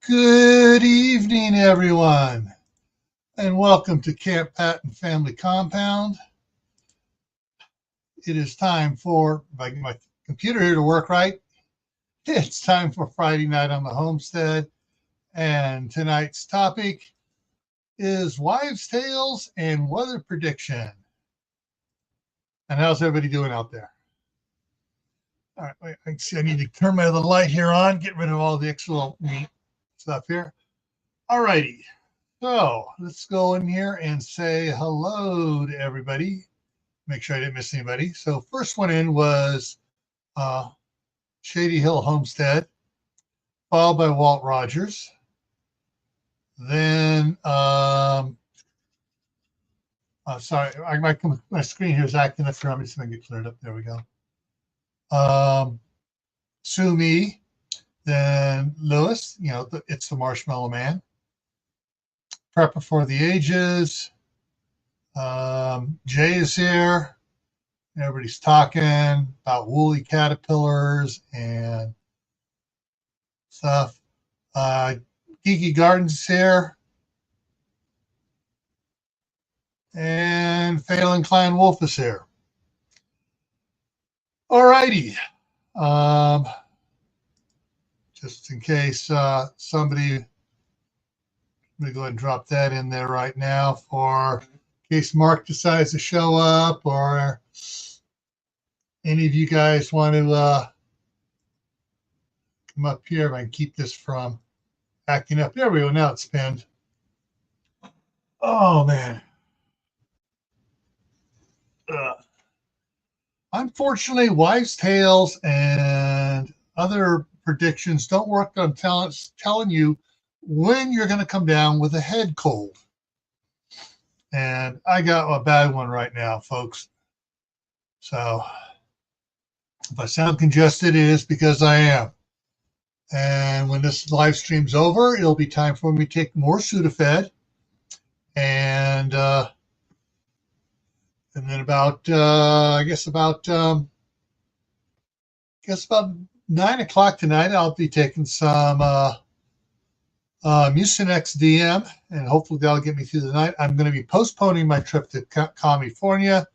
Good evening, everyone, and welcome to Camppatton Family Compound. It is time for, if I get my computer here to work right, it's time for Friday night on the Homestead, and tonight's topic is wives' tales and weather prediction. And how's everybody doing out there? All right, wait, I see I need to turn my other light here on, get rid of all the extra little neat stuff here. All righty. So let's go in here and say hello to everybody. Make sure I didn't miss anybody. So first one in was Shady Hill Homestead, followed by Walt Rogers. Then, sorry, my screen here is acting up here. I'm just going to get cleared up. There we go. Sue Me, then Lewis, it's the Marshmallow Man. Prepper for the Ages. Jay is here. Everybody's talking about woolly caterpillars and stuff. Geeky Gardens is here. And Phelan Klein Wolf is here. All righty. Just in case somebody, I'm going to go ahead and drop that in there right now for in case Mark decides to show up or any of you guys want to come up here. If I can keep this from acting up. There we go. Now it's pinned. Oh, man. Unfortunately, wives' tales and other predictions don't work on telling you when you're going to come down with a head cold. And I got a bad one right now, folks. So if I sound congested, it is because I am. And when this live stream's over, it'll be time for me to take more Sudafed. And then about 9 o'clock tonight, I'll be taking some Mucinex DM, and hopefully that'll get me through the night. I'm going to be postponing my trip to California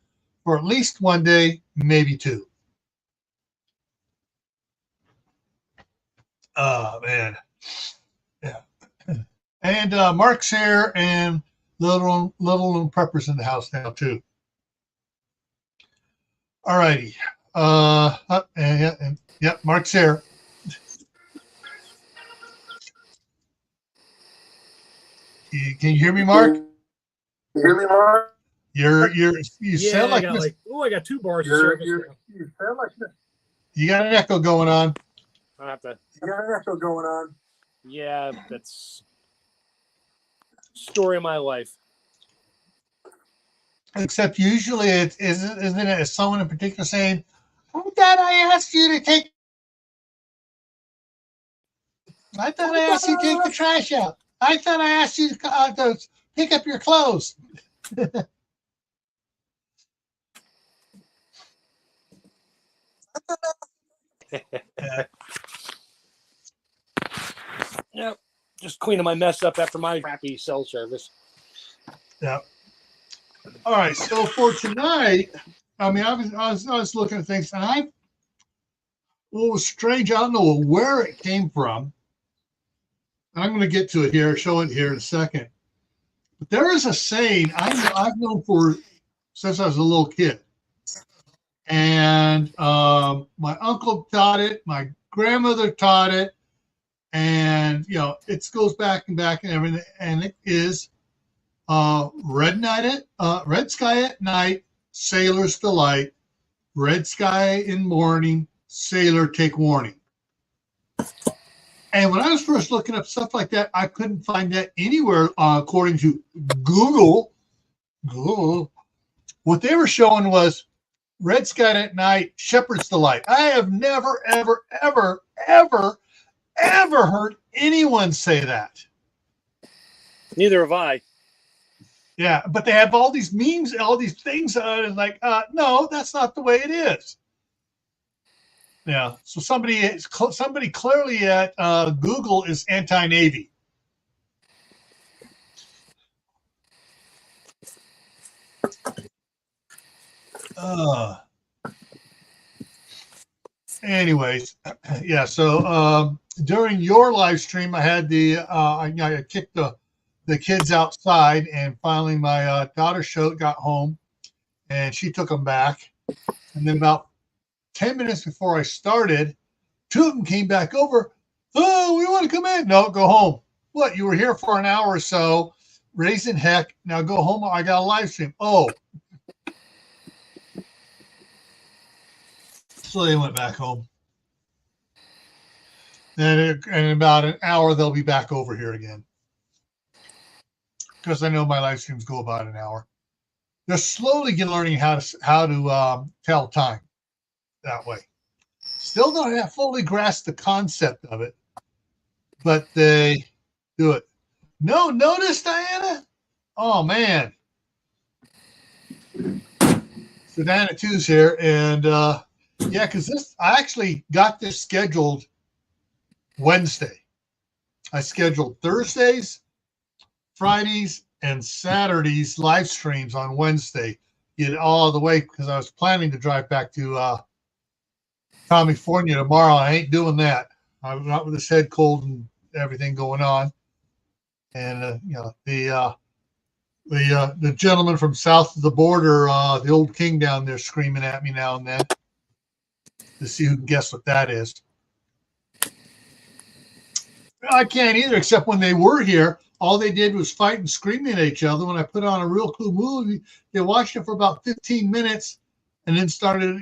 for at least one day, maybe two. Oh, man. Yeah. And Mark's here, and little Prepper's in the house now, too. All righty. Mark's here. Can you hear me, Mark? You sound like I got 2 bars. You sound like this. You got an echo going on. I have to. You got an echo going on. Yeah, that's story of my life. Except usually isn't it someone in particular saying, I thought I asked you to take the trash out. I thought I asked you to pick up your clothes. Yep. Just cleaning my mess up after my crappy cell service. Yeah. All right. So for tonight, I mean, I was looking at things, and what was strange, I don't know where it came from. I'm going to get to it here, show it here in a second. But there is a saying I've known for since I was a little kid. And my uncle taught it, my grandmother taught it, and it goes back and everything. And it is red sky at night, sailor's delight. Red sky in morning, sailor take warning. And when I was first looking up stuff like that, I couldn't find that anywhere according to Google. What they were showing was red sky at night, shepherd's delight. I have never, ever, ever, ever, ever heard anyone say that. Neither have I. Yeah, but they have all these memes, all these things. No, that's not the way it is. Yeah. So somebody clearly at Google is anti-Navy. Anyways, yeah. So during your live stream, I had I kicked the kids outside, and finally my daughter got home, and she took them back. And then about 10 minutes before I started, two of them came back over. Oh, we want to come in. No, go home. What? You were here for an hour or so, raising heck. Now go home. I got a live stream. Oh. So they went back home. And in about an hour, they'll be back over here again. Because I know my live streams go about an hour. They're slowly learning how to tell time that way. Still don't have fully grasped the concept of it, but they do it. No notice, Diana? Oh, man. So Diana 2's here, and yeah, because I actually got this scheduled Wednesday. I scheduled Thursdays, Fridays, and Saturdays live streams on Wednesday. Get all the way because I was planning to drive back to California tomorrow. I ain't doing that. I'm not with this head cold and everything going on. And the gentleman from south of the border, the old king down there, screaming at me now and then to see who can guess what that is. I can't either, except when they were here, all they did was fight and screaming at each other. When I put on a real cool movie, they watched it for about 15 minutes and then started,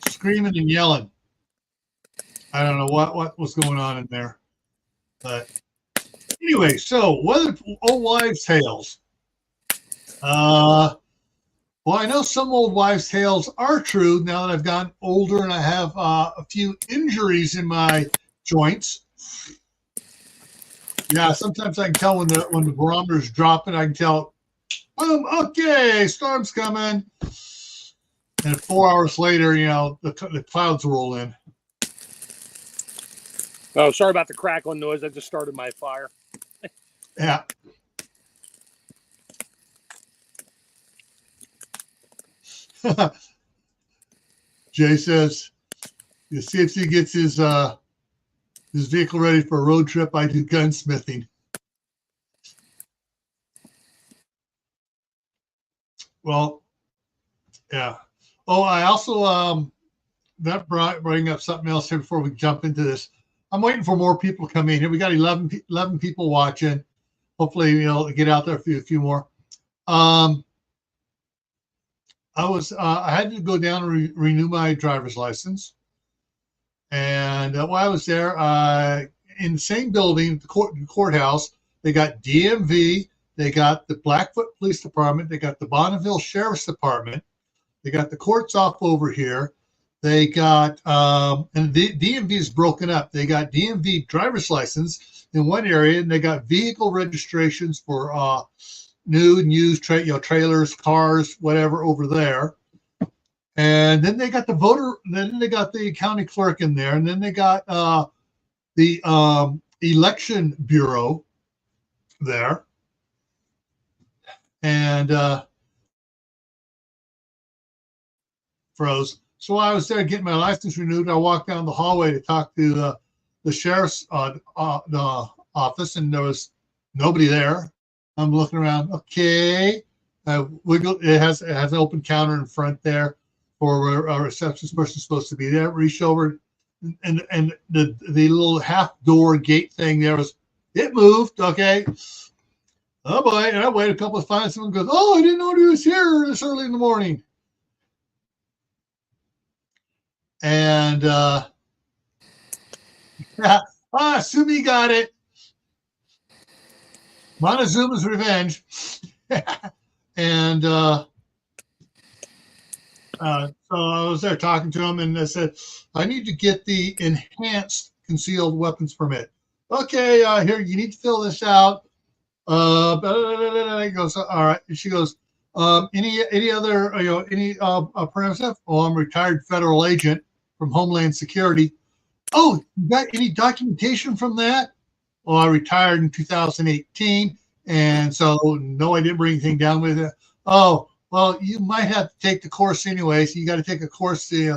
screaming and yelling. I don't know what was going on in there. But anyway, so what are old wives' tales? Well, I know some old wives' tales are true now that I've gotten older and I have a few injuries in my joints. Yeah, sometimes I can tell when the barometer's dropping. I can tell, okay, storm's coming. And 4 hours later, the clouds roll in. Oh, sorry about the crackling noise. I just started my fire. Yeah. Jay says, you see if he gets his vehicle ready for a road trip. I do gunsmithing. Well, yeah. Oh, I also that bring up something else here before we jump into this. I'm waiting for more people to come in here. We got 11 people watching. Hopefully, get out there a few more. I had to go down and renew my driver's license. And while I was there, in the same building, the courthouse, they got DMV, they got the Blackfoot Police Department, they got the Bonneville Sheriff's Department, they got the courts off over here. They got, and the DMV is broken up. They got DMV driver's license in one area, and they got vehicle registrations for new and used trailers, cars, whatever over there. And then they got then they got the county clerk in there, and then they got the election bureau there. And froze. So while I was there getting my license renewed, I walked down the hallway to talk to the sheriff's the office, and there was nobody there. I'm looking around. Okay, it has an open counter in front there for where a receptionist person is supposed to be there. Reach over, and the little half door gate thing there it moved. Okay. Oh boy! And I waited a couple of times. Someone goes, "Oh, I didn't know he was here this early in the morning." And Sumi got it. Montezuma's revenge. And so I was there talking to him, and I said, I need to get the enhanced concealed weapons permit. Okay, here, you need to fill this out. He goes, all right. And she goes, any other, any permits? Oh, I'm a retired federal agent from Homeland Security. Oh, you got any documentation from that? Well, I retired in 2018, and so no, I didn't bring anything down with it. Oh, well, you might have to take the course anyway. So you got to take a course to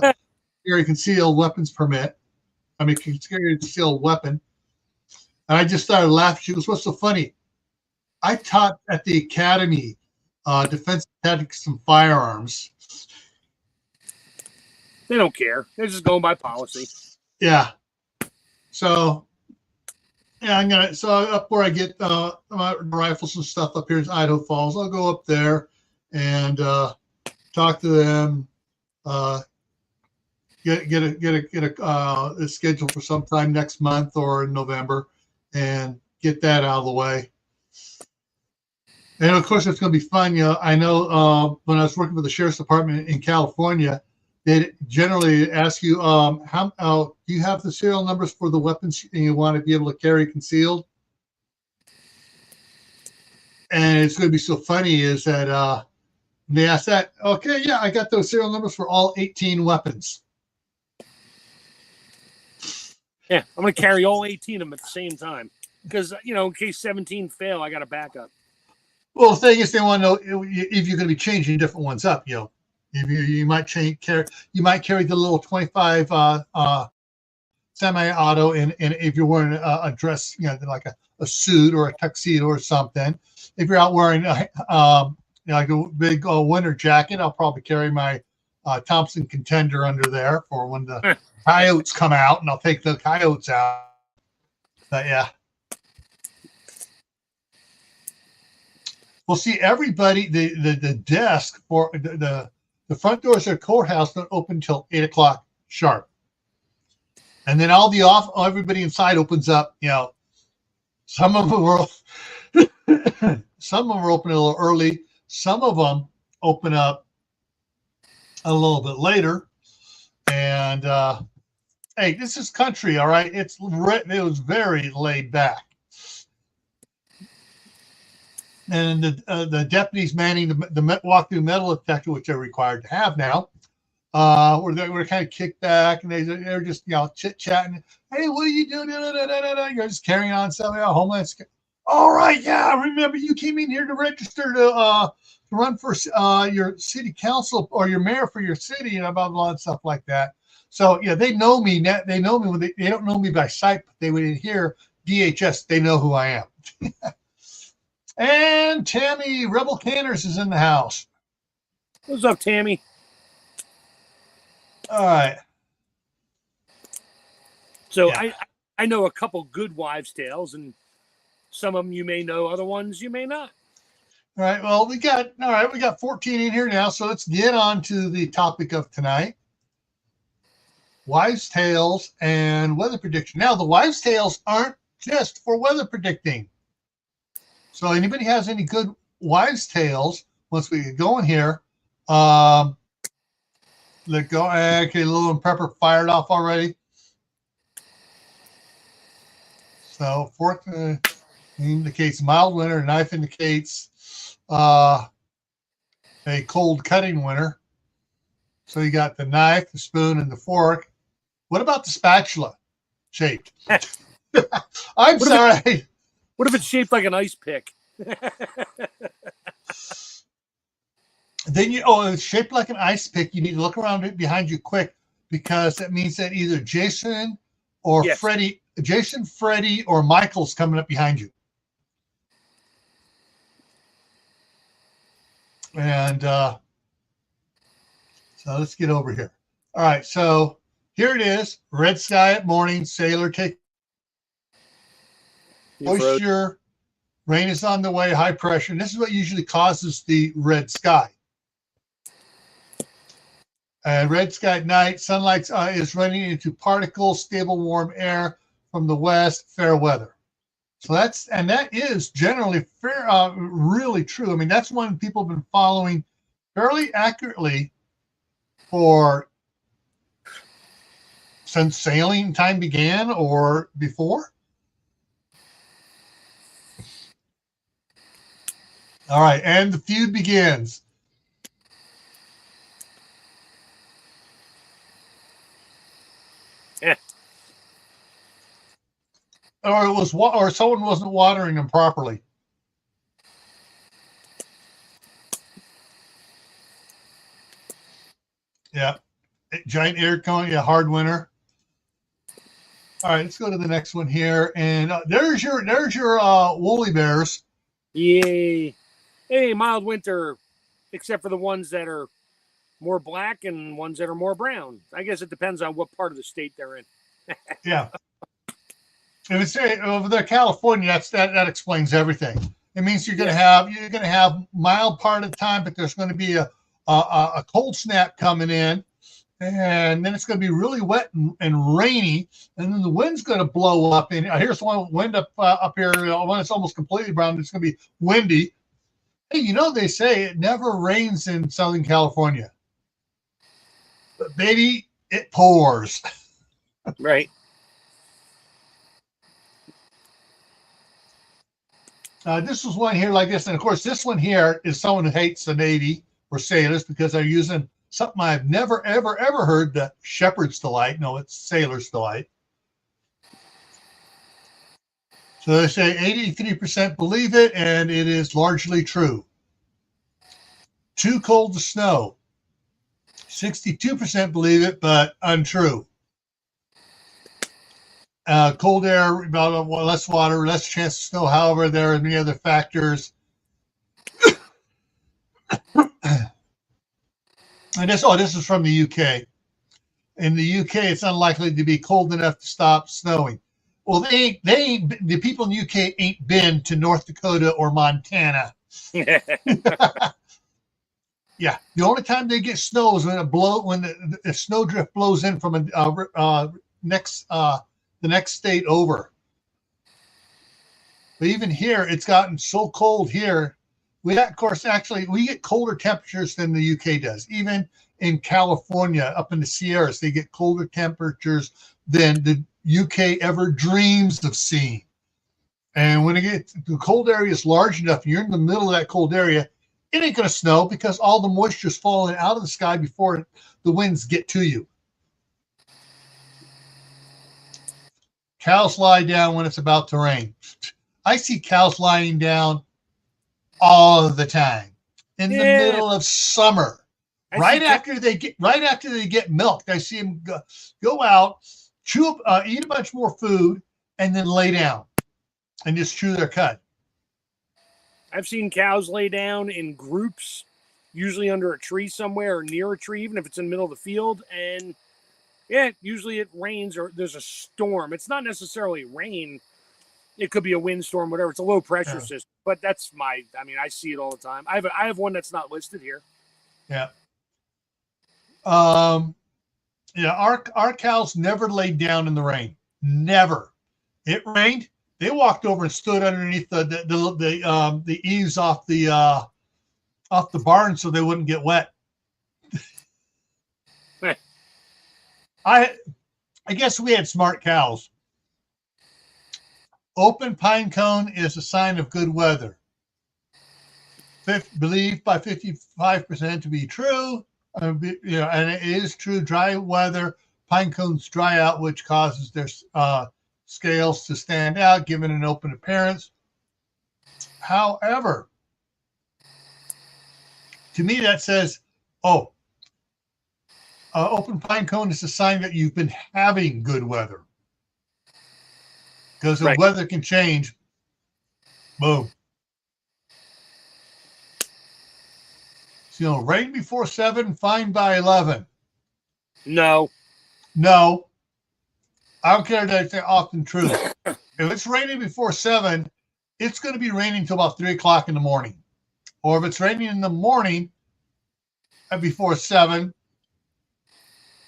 carry a concealed weapons permit. I mean, carry a concealed weapon. And I just started laughing. She goes, "What's so funny? I taught at the academy, defense tactics and firearms." They don't care. They're just going by policy. Yeah. So, yeah, I'm gonna. So up where I get my rifles and stuff up here in Idaho Falls, I'll go up there and talk to them. Get a schedule for sometime next month or in November, and get that out of the way. And of course, it's going to be fun. I know when I was working for the sheriff's department in California, they generally ask you, do you have the serial numbers for the weapons you want to be able to carry concealed? And it's going to be so funny is that when they ask that, okay, yeah, I got those serial numbers for all 18 weapons. Yeah, I'm going to carry all 18 of them at the same time because, in case 17 fail, I got a backup. Well, the thing is, they want to know if you're going to be changing different ones up. If you might carry the little 25 semi-auto, and if you're wearing a dress, like a suit or a tuxedo or something. If you're out wearing like a big winter jacket, I'll probably carry my Thompson Contender under there for when the coyotes come out, and I'll take the coyotes out. But yeah. Well, see, everybody, the desk for the front doors of the courthouse don't open until 8 o'clock sharp. And then everybody inside opens up, some of them are open a little early. Some of them open up a little bit later. And hey, this is country, all right? It was very laid back. And the deputies manning the walk-through metal detector, which they're required to have now, were kind of kicked back, and they're just chit-chatting. Hey, what are you doing? You're just carrying on something. Homeland Security. All right, yeah, I remember you came in here to register to run for your city council or your mayor for your city, and blah blah and stuff like that. So yeah, they know me. They know me when they don't know me by sight, but they would hear DHS. They know who I am. And Tammy Rebel Canners is in the house. What's up, Tammy? All right. So yeah. I know a couple good wives' tales, and some of them you may know, other ones you may not. All right. Well, we got 14 in here now, so let's get on to the topic of tonight. Wives' tales and weather prediction. Now, the wives' tales aren't just for weather predicting. So anybody has any good wives' tales, once we get going here, let go. Okay, Lou and Pepper fired off already. So fork indicates mild winter, knife indicates a cold cutting winter. So you got the knife, the spoon, and the fork. What about the spatula shaped? I'm sorry. What if it's shaped like an ice pick? Then it's shaped like an ice pick. You need to look around it behind you quick, because that means that either Jason or Freddie, or Michael's coming up behind you. And so let's get over here. All right, so here it is. Red sky at morning. Sailor take moisture. Rain is on the way. High pressure. And this is what usually causes the red sky. And red sky at night. Sunlight is running into particles. Stable warm air from the west. Fair weather. So that is generally fair. Really true. I mean, that's one people have been following fairly accurately since sailing time began or before. All right, and the feud begins. or it was, or someone wasn't watering them properly. Yeah, giant air cone. Yeah, hard winter. All right, let's go to the next one here, and there's your woolly bears. Yay! Hey, mild winter, except for the ones that are more black and ones that are more brown. I guess it depends on what part of the state they're in. Yeah. If it's over there, California, that explains everything. It means you're going to have mild part of the time, but there's going to be a cold snap coming in, and then it's going to be really wet and rainy, and then the wind's going to blow up. And here's one wind up here. When it's almost completely brown, it's going to be windy. Hey, they say it never rains in Southern California, but baby, it pours. Right. This was one here like this. And of course, this one here is someone who hates the Navy or sailors because they're using something I've never, ever, ever heard, the shepherd's delight. No, it's sailor's delight. So they say 83% believe it, and it is largely true. Too cold to snow. 62% believe it, but untrue. Cold air, about less water, less chance of snow. However, there are many other factors. And this is from the UK. In the UK, it's unlikely to be cold enough to stop snowing. Well, the people in the UK ain't been to North Dakota or Montana. Yeah, the only time they get snow is when the snow drift blows in from the next state over. But even here, it's gotten so cold here. We get colder temperatures than the UK does. Even in California, up in the Sierras, they get colder temperatures than the UK ever dreams of seeing. And when the cold area is large enough, and you're in the middle of that cold area, it ain't going to snow because all the moisture is falling out of the sky before the winds get to you. Cows lie down when it's about to rain. I see cows lying down all the time in the middle of summer. Right after they get milked, I see them go out, eat a bunch more food, and then lay down and just chew their cud. I've seen cows lay down in groups, usually under a tree somewhere or near a tree, even if it's in the middle of the field. And yeah, usually it rains or there's a storm. It's not necessarily rain. It could be a windstorm, whatever. It's a low pressure system. But that's I see it all the time. I have one that's not listed here. Yeah. Our cows never laid down in the rain. Never. It rained. They walked over and stood underneath the eaves off the barn so they wouldn't get wet. I guess we had smart cows. Open pine cone is a sign of good weather. Believed by 55% to be true. And it is true. Dry weather, pine cones dry out, which causes their scales to stand out, giving an open appearance. However, to me that says, open pine cone is a sign that you've been having good weather. Because the weather can change. Boom. So, rain before 7, fine by 11. No. I don't care that it's often true. If it's raining before 7, it's going to be raining until about 3 o'clock in the morning. Or if it's raining in the morning before 7,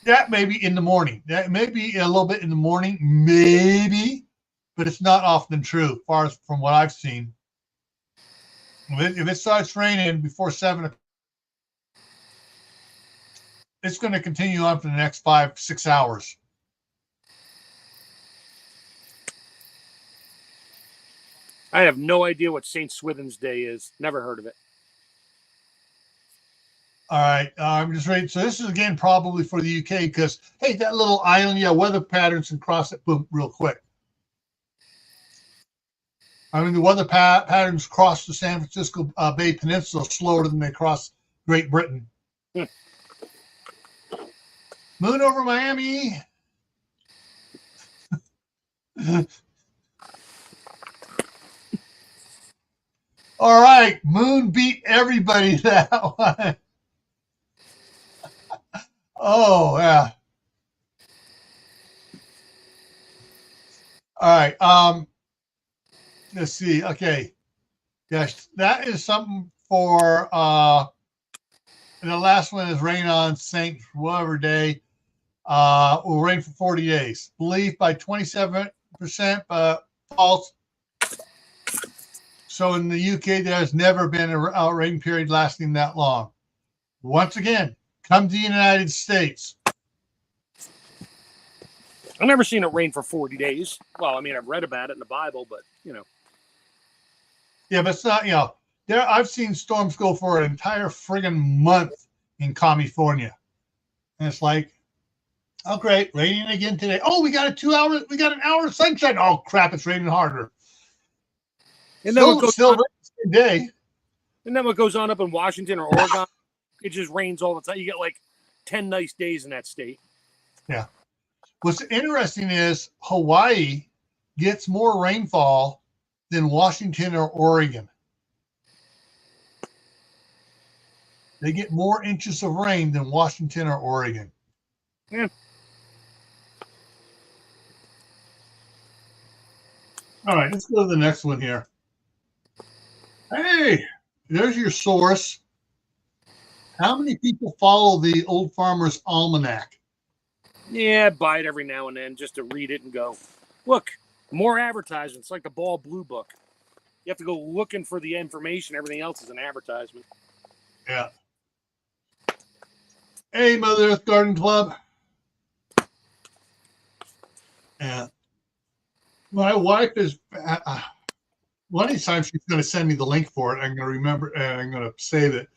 that may be in the morning. That may be a little bit in the morning, maybe, but it's not often true, as far as from what I've seen. If it starts raining before 7, it's going to continue on for the next 5-6 hours. I have no idea what St. Swithin's Day is. Never heard of it. All right. I'm just ready. So this is, again, probably for the UK because, hey, that little island, weather patterns can cross it boom real quick. I mean, the weather patterns cross the San Francisco Bay Peninsula slower than they cross Great Britain. Moon over Miami. All right, Moon beat everybody that one. Oh, yeah. All right. Let's see. Okay. Yes, that is something for and the last one is rain on Saint whatever day. Will rain for 40 days. Believed by 27%, but false. So in the UK, there's never been a rain period lasting that long. Once again, come to the United States. I've never seen it rain for 40 days. Well, I mean, I've read about it in the Bible, but, Yeah, but it's not, I've seen storms go for an entire friggin' month in California. And it's like, oh, great, raining again today. Oh, we got an hour of sunshine. Oh, crap, it's raining harder. And then what goes on, day. And then what goes on up in Washington or Oregon, it just rains all the time. You get like 10 nice days in that state. Yeah. What's interesting is Hawaii gets more rainfall than Washington or Oregon. They get more inches of rain than Washington or Oregon. Yeah. All right, let's go to the next one here. Hey, there's your source. How many people follow the Old Farmer's Almanac? Yeah, I buy it every now and then just to read it and go, look, more advertisements like the Ball Blue Book. You have to go looking for the information. Everything else is an advertisement. Yeah. Hey, Mother Earth Garden Club. Yeah. My wife is, one of these times she's going to send me the link for it. I'm going to remember and I'm going to save it.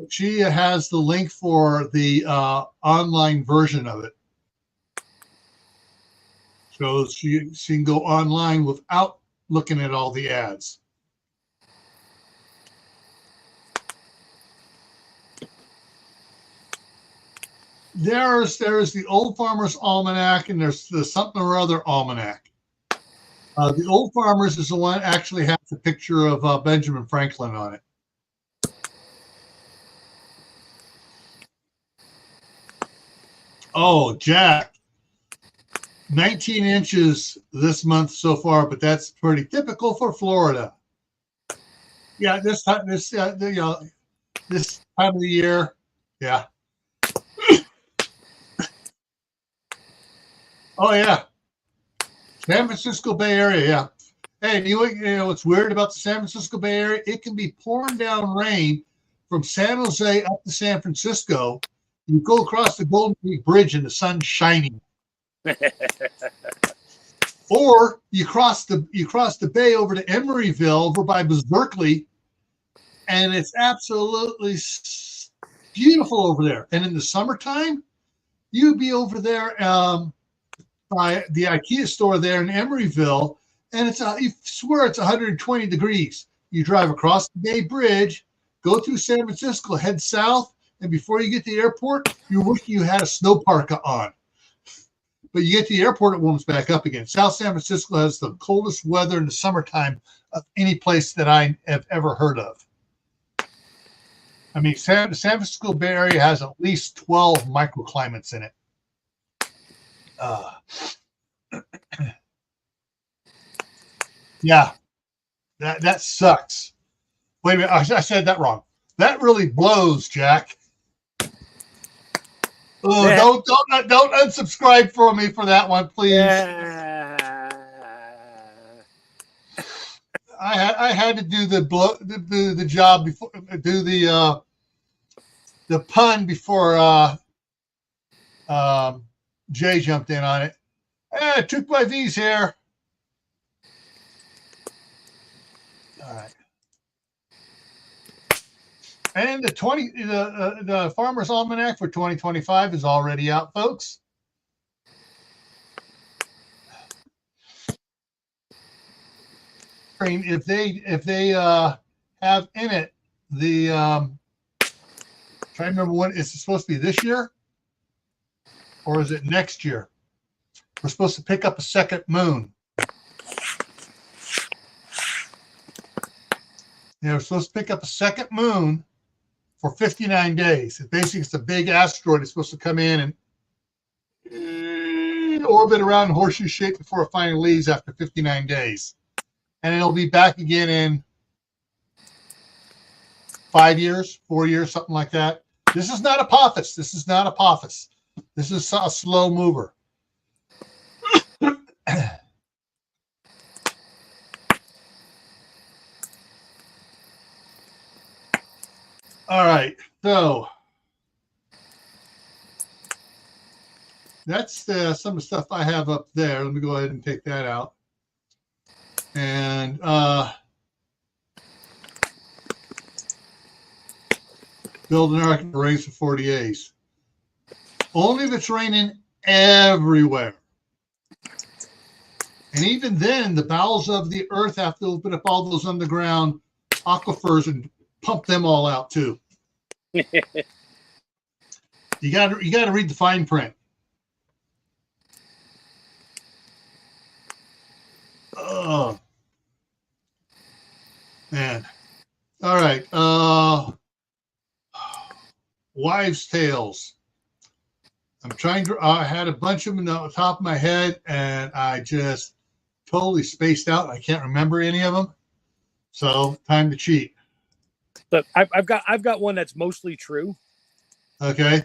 She has the link for the online version of it. So she can go online without looking at all the ads. There's the Old Farmer's Almanac, and there's the something or other almanac. The Old Farmer's is the one that actually has a picture of Benjamin Franklin on it. Oh, Jack. 19 inches this month so far, but that's pretty typical for Florida. Yeah, this time of the year, yeah. Oh yeah, San Francisco Bay Area, yeah. Hey, you know what's weird about the San Francisco Bay Area? It can be pouring down rain from San Jose up to San Francisco. You go across the Golden Gate Bridge and the sun's shining. Or you cross the bay over to Emeryville, over by Berkeley, and it's absolutely beautiful over there. And in the summertime, you'd be over there by the IKEA store there in Emeryville, and you swear it's 120 degrees. You drive across the Bay Bridge, go through San Francisco, head south, and before you get to the airport, you're wishing you had a snow parka on. But you get to the airport, it warms back up again. South San Francisco has the coldest weather in the summertime of any place that I have ever heard of. I mean, San Francisco Bay Area has at least 12 microclimates in it. Yeah, that sucks. Wait a minute, I said that wrong. That really blows, Jack. Oh, yeah. Don't unsubscribe for me for that one, please. Yeah. I had to do the job before, do the pun before Jay jumped in on it. Took my V's here. All right. And the Farmer's Almanac for 2025 is already out, folks. if they have in it the trying to remember when is it supposed to be this year or is it next year? We're supposed to pick up a second moon. Yeah, we're supposed to pick up a second moon for 59 days. It basically it's a big asteroid. It's supposed to come in and orbit around in horseshoe shape before it finally leaves after 59 days. And it'll be back again in 5 years, 4 years, something like that. This is not Apophis. This is not Apophis. This is a slow mover. All right, so that's some of the stuff I have up there. Let me go ahead and take that out. And build an ark that rains for 40 days. Only if it's raining everywhere. And even then, the bowels of the earth have to open up all those underground aquifers and pump them all out too. You got to read the fine print. Oh man! All right. Wives' tales. I'm trying to. I had a bunch of them on the top of my head, and I just totally spaced out. I can't remember any of them. So time to cheat. Look, I've got one that's mostly true. Okay.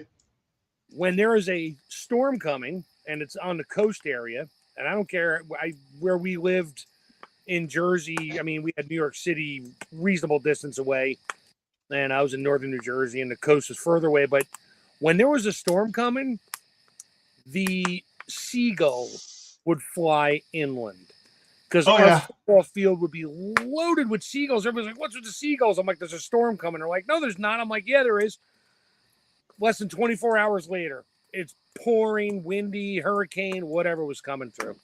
When there is a storm coming and it's on the coast area, and I don't care where we lived in Jersey. I mean, we had New York City reasonable distance away, and I was in northern New Jersey, and the coast was further away. But when there was a storm coming, the seagulls would fly inland. Because our football field would be loaded with seagulls. Everybody's like, what's with the seagulls? I'm like, there's a storm coming. They're like, no, there's not. I'm like, yeah, there is. Less than 24 hours later, it's pouring, windy, hurricane, whatever was coming through.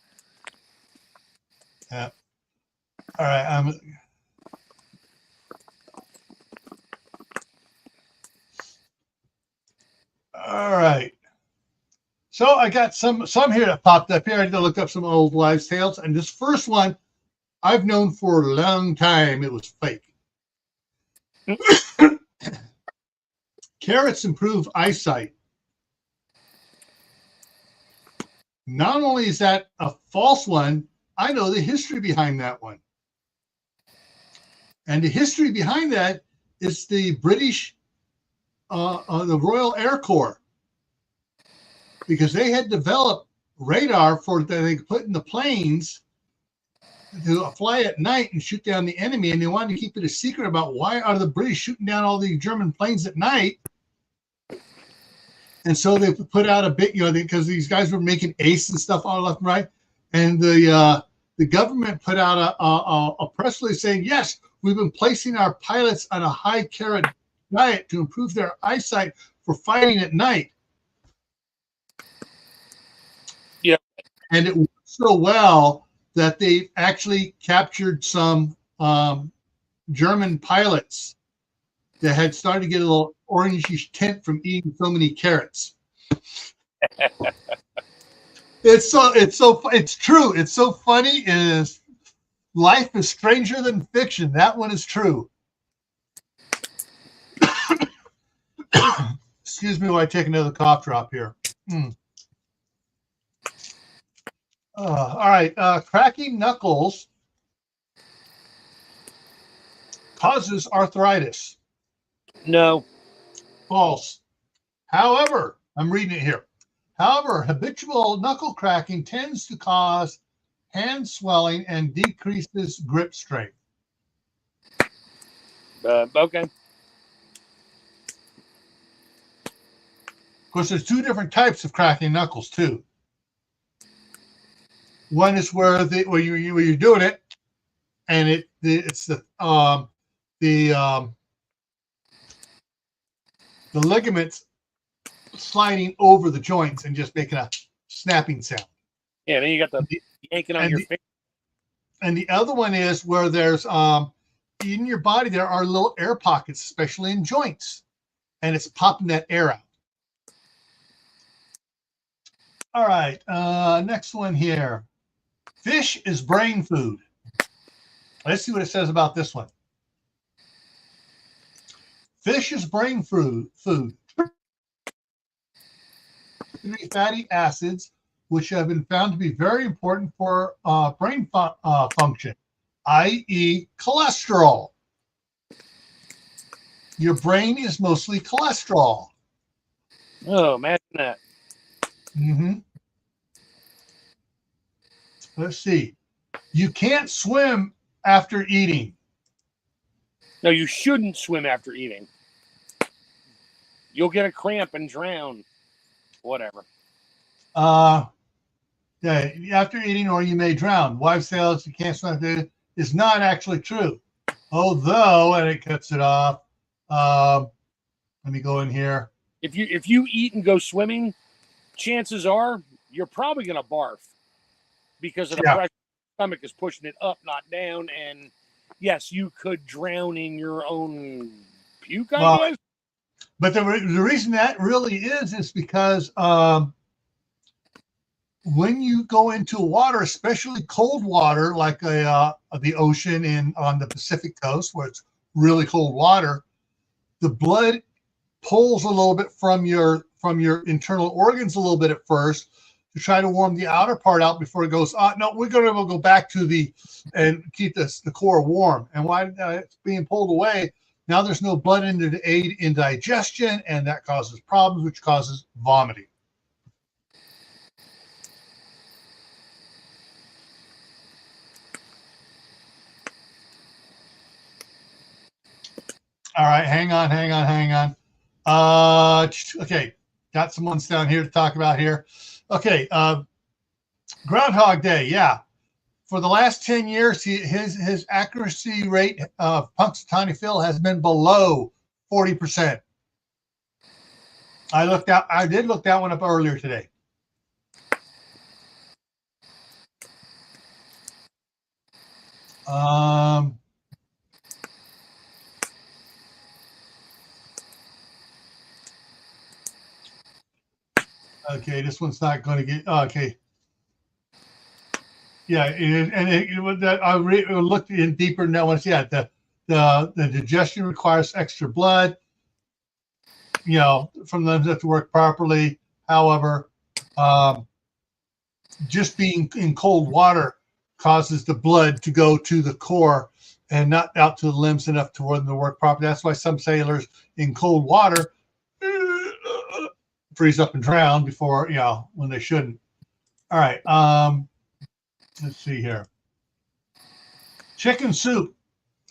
Yeah. All right. All right. So I got some here that popped up here. I had to look up some old wives' tales. And this first one, I've known for a long time it was fake. Carrots improve eyesight. Not only is that a false one, I know the history behind that one. And the history behind that is the British, the Royal Air Corps. Because they had developed radar that they could put in the planes to fly at night and shoot down the enemy, and they wanted to keep it a secret about why are the British shooting down all the German planes at night. And so they put out a bit, because these guys were making ace and stuff all left and right, and the government put out a press release saying, yes, we've been placing our pilots on a high carrot diet to improve their eyesight for fighting at night. Yeah. And it worked so well that they actually captured some German pilots that had started to get a little orangish tint from eating so many carrots. It's true. It's so funny. Life is stranger than fiction. That one is true. Excuse me while I take another cough drop here. All right. Cracking knuckles causes arthritis. No. False. However, I'm reading it here. However, habitual knuckle cracking tends to cause hand swelling and decreases grip strength. Okay. Of course, there's two different types of cracking knuckles too. One is where you're doing it, and it's the ligaments sliding over the joints and just making a snapping sound. Yeah, then you got the yanking on your finger. And the other one is where there's in your body, there are little air pockets, especially in joints, and it's popping that air out. All right, next one here. Fish is brain food. Let's see what it says about this one. Fish is brain food. Fatty acids, which have been found to be very important for brain function, i.e. cholesterol. Your brain is mostly cholesterol. Oh, imagine that. Mm-hmm. Let's see. You can't swim after eating. No, you shouldn't swim after eating. You'll get a cramp and drown. Whatever. Yeah, after eating or you may drown. Wives' tales, you can't swim after eating is not actually true. Although, and it cuts it off. Let me go in here. If you eat and go swimming, chances are you're probably going to barf because of the pressure. Your stomach is pushing it up, not down, and yes, you could drown in your own puke, I guess. But the reason that really is because when you go into water, especially cold water, like the ocean on the Pacific coast, where it's really cold water, the blood pulls a little bit from your internal organs a little bit at first to try to warm the outer part out before it goes, no, we're going to go back to and keep the core warm. And while it's being pulled away, now there's no blood in there to aid in digestion, and that causes problems, which causes vomiting. All right, hang on. Okay, got some ones down here to talk about here. Okay, Groundhog Day, yeah. For the last 10 years, his accuracy rate of Punxsutawney Phil has been below 40%. I did look that one up earlier today. Okay, this one's not going to get okay. Yeah, I looked in deeper than that one. Yeah, the digestion requires extra blood, from them to work properly. However, just being in cold water causes the blood to go to the core and not out to the limbs enough to them to work properly. That's why some sailors in cold water freeze up and drown before, when they shouldn't. All right. Let's see here. Chicken soup.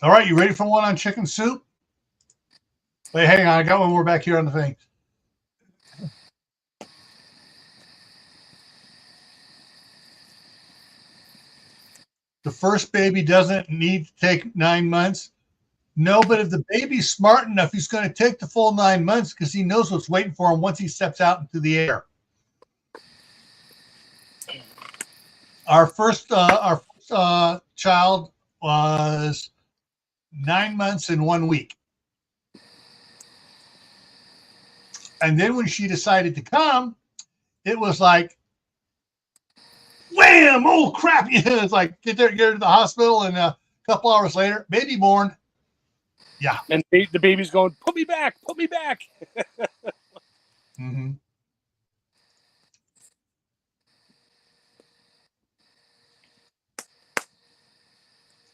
All right, you ready for one on chicken soup? Wait, hang on. I got one more back here on the thing. The first baby doesn't need to take 9 months. No, but if the baby's smart enough, he's going to take the full 9 months because he knows what's waiting for him once he steps out into the air. Our first child was 9 months and 1 week. And then when she decided to come, it was like, wham, oh crap. It's like, get her to the hospital, and a couple hours later, baby born. Yeah. And the baby's going, put me back. Mm-hmm.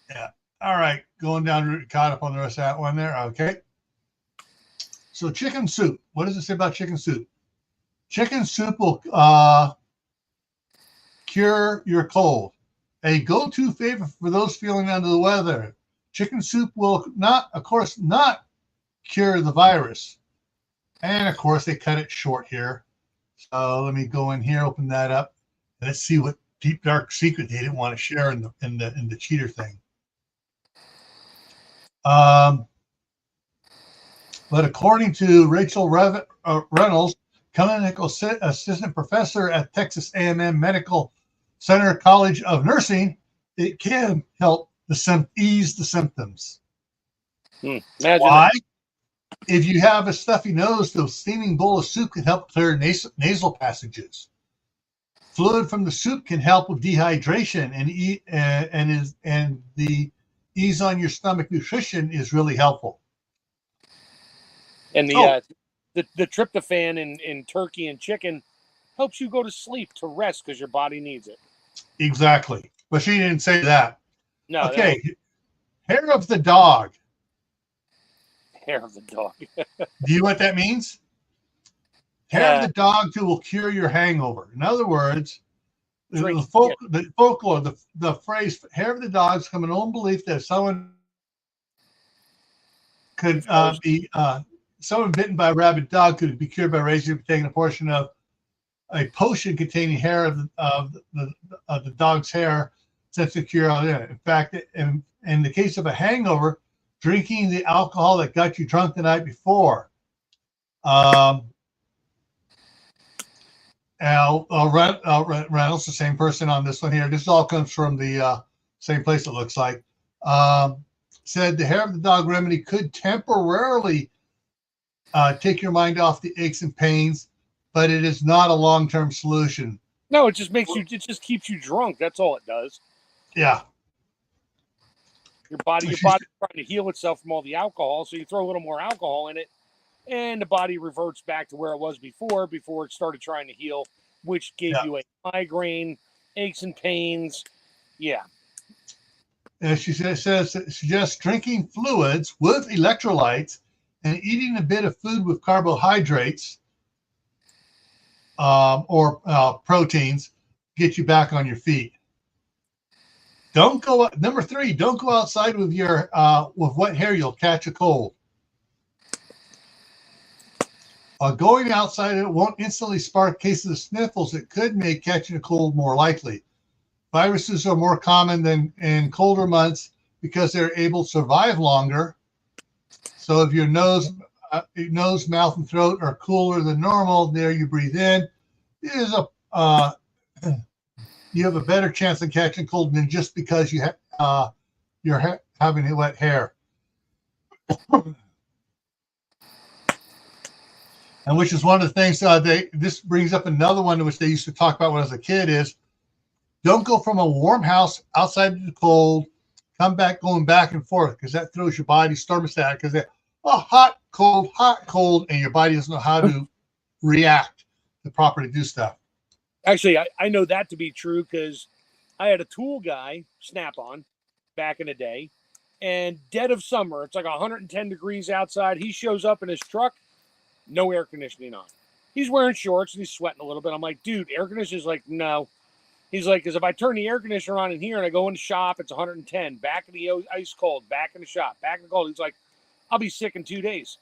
Yeah. All right. Going down, caught up on the rest of that one there. Okay. So chicken soup. What does it say about chicken soup? Chicken soup will cure your cold. A go-to favorite for those feeling under the weather. Chicken soup will not cure the virus. And of course, they cut it short here. So let me go in here, open that up. Let's see what deep dark secret they didn't want to share in the cheater thing. But according to Rachel Reynolds, clinical assistant professor at Texas A&M Medical Center College of Nursing, it can help ease the symptoms. Imagine Why? that. If you have a stuffy nose, the steaming bowl of soup can help clear nasal passages. Fluid from the soup can help with dehydration, and the ease on your stomach nutrition is really helpful. And the tryptophan in turkey and chicken helps you go to sleep, to rest, because your body needs it. Exactly. But she didn't say that. No. Okay. Hair of the dog. Hair of the dog. Do you know what that means? Hair of the dog will cure your hangover. In other words, the folklore, the phrase hair of the dog is from an old belief that someone could someone bitten by a rabid dog could be cured by taking a portion of a potion containing hair of the dog's hair, since the cure on it. In fact, in the case of a hangover, drinking the alcohol that got you drunk the night before. Reynolds, the same person on this one here. This all comes from the same place, it looks like. Said the hair of the dog remedy could temporarily take your mind off the aches and pains, but it is not a long-term solution. No, it just keeps you drunk. That's all it does. Yeah. Your body's trying to heal itself from all the alcohol, so you throw a little more alcohol in it, and the body reverts back to where it was before it started trying to heal, which gave you a migraine, aches and pains. Yeah. She suggests drinking fluids with electrolytes and eating a bit of food with carbohydrates or proteins get you back on your feet. Number 3, don't go outside with your with wet hair. You'll catch a cold. Going outside, it won't instantly spark cases of sniffles. It could make catching a cold more likely. Viruses are more common than in colder months because they're able to survive longer. So if your nose, mouth, and throat are cooler than normal, there you breathe in, you have a better chance of catching cold than just because you're having wet hair. And which is one of the things this brings up another one which they used to talk about when I was a kid is don't go from a warm house outside to the cold, come back going back and forth because that throws your body's thermostat because they're hot, cold, and your body doesn't know how to react to properly do stuff. Actually, I know that to be true because I had a tool guy, Snap-on, back in the day, and dead of summer, it's like 110 degrees outside. He shows up in his truck, no air conditioning on. He's wearing shorts and he's sweating a little bit. I'm like, dude, air conditioner's like, no. He's like, because if I turn the air conditioner on in here and I go in the shop, it's 110. Back in the ice cold, back in the shop, back in the cold. He's like, I'll be sick in 2 days.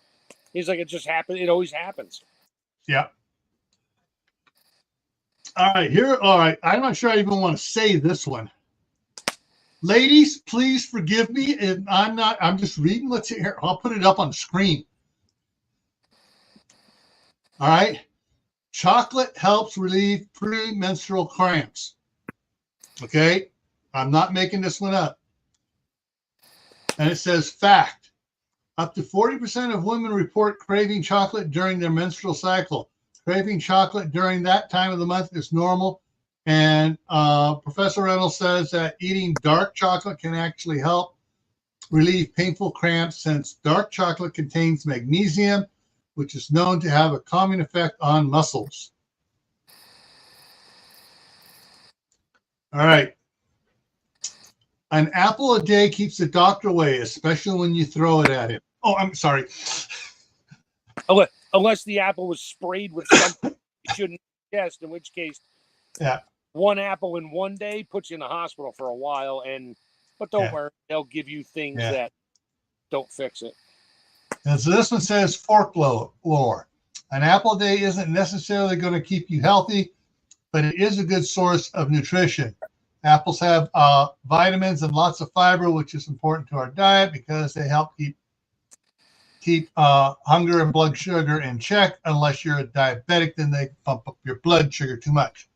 He's like, it just happens. It always happens. Yeah. All right. I'm not sure I even want to say this one. Ladies, please forgive me. And I'm just reading what's here. I'll put it up on the screen. All right. Chocolate helps relieve premenstrual cramps. Okay. I'm not making this one up. And it says fact. Up to 40% of women report craving chocolate during their menstrual cycle. Craving chocolate during that time of the month is normal. And Professor Reynolds says that eating dark chocolate can actually help relieve painful cramps since dark chocolate contains magnesium, which is known to have a calming effect on muscles. All right. An apple a day keeps the doctor away, especially when you throw it at him. Oh, I'm sorry. Unless the apple was sprayed with something you shouldn't test, in which case, one apple in 1 day puts you in the hospital for a while. But don't worry, they'll give you things that don't fix it. And so this one says folklore. An apple a day isn't necessarily going to keep you healthy, but it is a good source of nutrition. Apples have vitamins and lots of fiber, which is important to our diet because they help keep hunger and blood sugar in check. Unless you're a diabetic, then they pump up your blood sugar too much.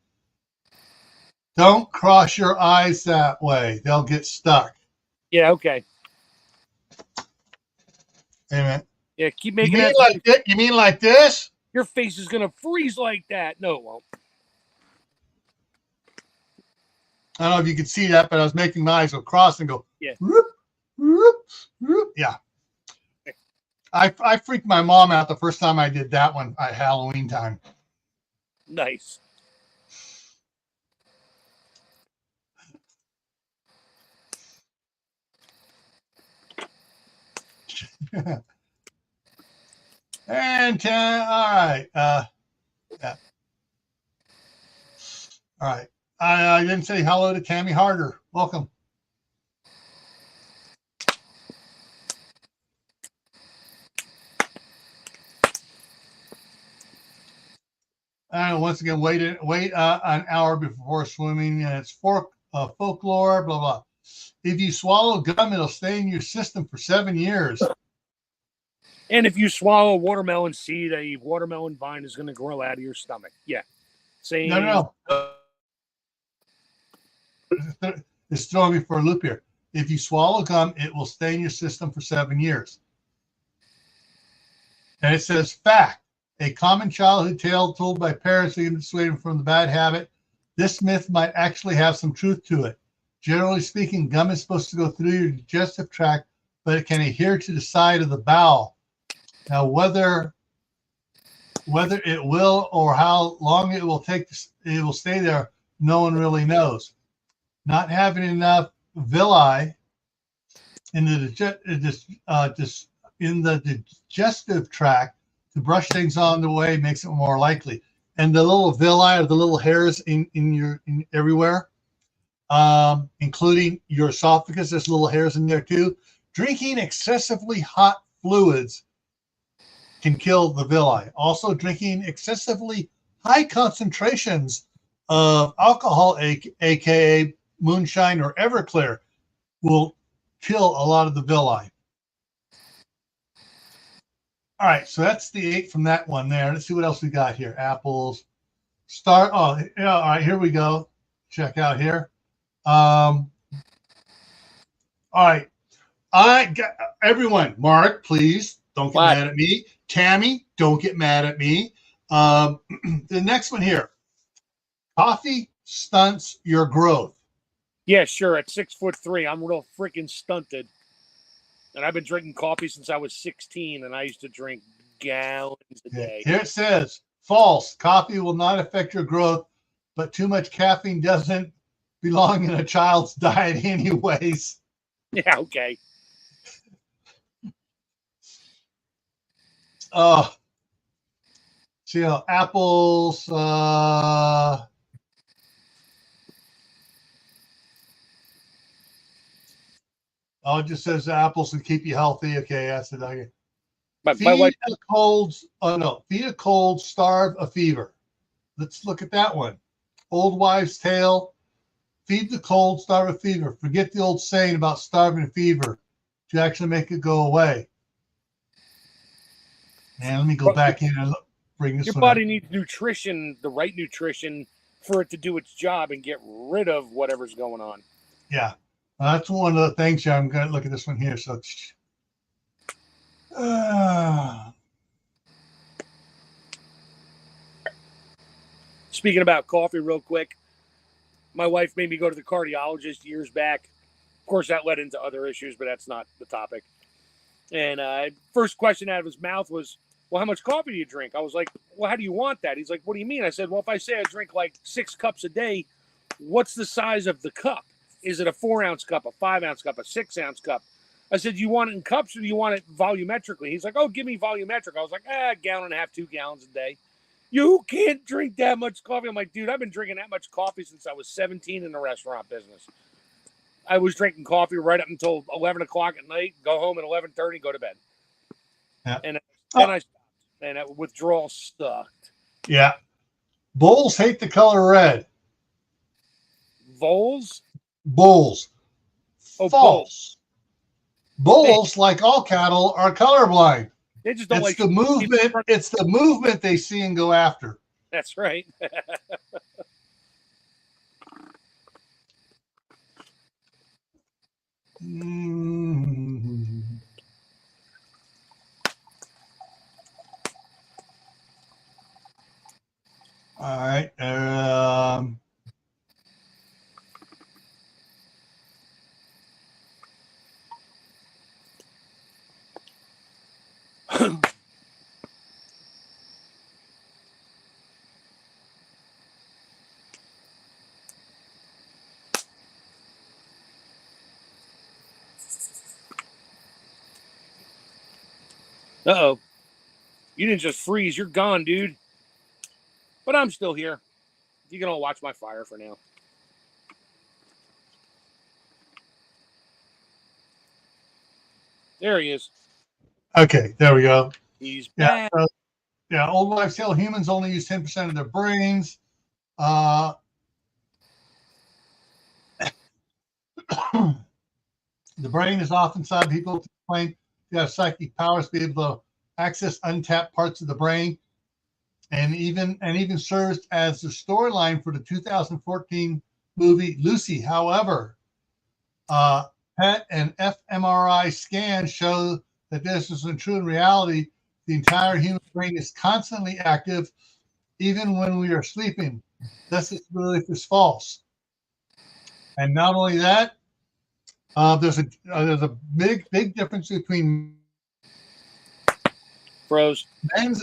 Don't cross your eyes that way. They'll get stuck. Yeah, okay. Amen. Yeah, keep making that. You mean like this? Your face is going to freeze like that. No, it won't. I don't know if you could see that, but I was making my eyes go cross and go. Yeah. Whoop, whoop, whoop. Yeah. I freaked my mom out the first time I did that one at Halloween time. Nice. And 10. All right. Yeah. All right. I didn't say hello to Tammy Harder. Welcome. And once again, wait an hour before swimming, and it's folklore, blah, blah. If you swallow gum, it'll stay in your system for 7 years. And if you swallow a watermelon seed, a watermelon vine is going to grow out of your stomach. Yeah. Same. No. It's throwing me for a loop here. If you swallow gum, it will stay in your system for 7 years. And it says, fact, a common childhood tale told by parents to dissuade them from the bad habit. This myth might actually have some truth to it. Generally speaking, gum is supposed to go through your digestive tract, but it can adhere to the side of the bowel. Now, whether it will or how long it will take, it will stay there, no one really knows. Not having enough villi in the digestive tract to brush things on the way makes it more likely. And the little villi are the little hairs in everywhere, including your esophagus. There's little hairs in there too. Drinking excessively hot fluids can kill the villi. Also, drinking excessively high concentrations of alcohol, aka moonshine or Everclear, will kill a lot of the villi. All right, so that's the 8 from that one there. Let's see what else we got here. Apples. All right, here we go. Check out here. All right. Everyone, Mark, please don't get mad at me. Tammy, don't get mad at me. The next one here. Coffee stunts your growth. Yeah, sure. At 6'3", I'm real freaking stunted. And I've been drinking coffee since I was 16, and I used to drink gallons a day. Here it says, false. Coffee will not affect your growth, but too much caffeine doesn't belong in a child's diet anyways. Yeah, okay. See, apples, it just says apples can keep you healthy. Okay, that's it. Feed a cold, starve a fever. Let's look at that one. Old wives' tale. Feed the cold, starve a fever. Forget the old saying about starving a fever to actually make it go away. Man, let me go back in and bring this. Your body needs nutrition, the right nutrition, for it to do its job and get rid of whatever's going on. Yeah. That's one of the things here. I'm going to look at this one here. So, speaking about coffee real quick, my wife made me go to the cardiologist years back. Of course, that led into other issues, but that's not the topic. And first question out of his mouth was, well, how much coffee do you drink? I was like, well, how do you want that? He's like, what do you mean? I said, well, if I say I drink like 6 cups a day, what's the size of the cup? Is it a 4-ounce cup, a 5-ounce cup, a 6-ounce cup? I said, do you want it in cups or do you want it volumetrically? He's like, oh, give me volumetric. I was like, a gallon and a half, 2 gallons a day. You can't drink that much coffee. I'm like, dude, I've been drinking that much coffee since I was 17 in the restaurant business. I was drinking coffee right up until 11 o'clock at night, go home at 11:30, go to bed. Yeah. And then I stopped, and that withdrawal sucked. Yeah. Bulls hate the color red. Voles? Bulls. Oh, false. Bulls, like all cattle, are colorblind. They just don't the movement. It's the movement they see and go after. That's right. All right. Uh-oh. You didn't just freeze. You're gone, dude. But I'm still here. You can all watch my fire for now. There he is. Okay, there we go. He's Yeah. back. Old wives' tale. Humans only use 10% of their brains. The brain is often thought people claim to have psychic powers to be able to access untapped parts of the brain, and even serves as the storyline for the 2014 movie Lucy. However, PET and fMRI scans show that this isn't true in reality. The entire human brain is constantly active, even when we are sleeping. This belief is false. And not only that, there's a big difference between